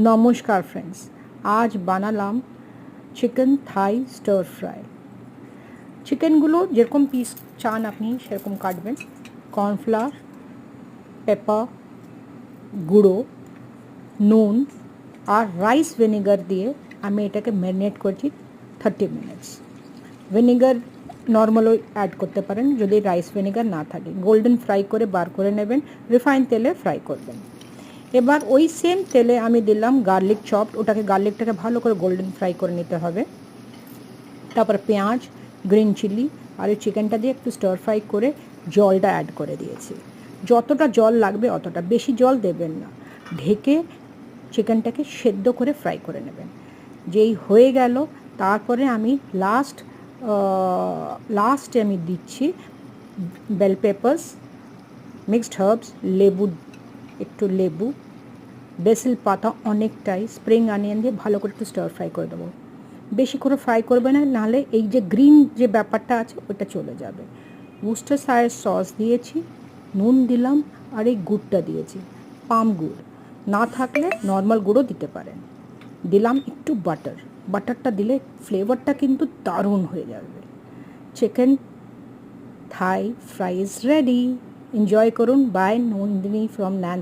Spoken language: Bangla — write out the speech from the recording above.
নমস্কার ফ্রেন্ডস, আজ বানালাম চিকেন থাই স্টার ফ্রাই। চিকেনগুলো যেরকম পিস চান আপনি সেরকম কাটবেন। কর্নফ্লাওয়ার, পেপার, গুঁড়ো, নুন আর রাইস ভিনেগার দিয়ে আমি এটাকে ম্যারিনেট করছি 30 মিনিটস। ভিনেগার নর্মালও অ্যাড করতে পারেন যদি রাইস ভিনেগার না থাকে। গোল্ডেন ফ্রাই করে বার করে নেবেন, রিফাইন তেলে ফ্রাই করবেন। এবার ওই সেম তেলে আমি দিলাম গার্লিক চপ, গার্লিকটাকে ভালো করে গোল্ডেন ফ্রাই করে নিতে হবে। তারপর পেঁয়াজ, গ্রিন চিলি আর এই চিকেনটা দিয়ে একটু স্টার ফ্রাই করে জলটা অ্যাড করে দিয়েছি। যতটা জল লাগবে অতটা, বেশি জল দেবেন না। ঢেকে চিকেনটাকে সেদ্ধ করে ফ্রাই করে নেবেন। যেই হয়ে গেল তারপরে আমি লাস্টে আমি দিচ্ছি বেল পেপারস, মিক্সড হার্বস, একটু লেবু, বেসিল পাতা অনেকটাই, স্প্রিং অনিয়ন দিয়ে ভালো করে একটু স্টার ফ্রাই করে দেবো। বেশি করে ফ্রাই করবে না, নাহলে এই যে গ্রিন যে ব্যাপারটা আছে ওটা চলে যাবে। ওস্টারশায়ার সস দিয়েছি, নুন দিলাম আর এই গুড়টা দিয়েছি, পাম গুড়। না থাকলে নর্মাল গুঁড়ো দিতে পারেন। দিলাম একটু বাটারটা দিলে ফ্লেভারটা কিন্তু দারুণ হয়ে যাবে। Chicken Thai fry is ready. Enjoy করুন। By Nandini from ন্যান্স।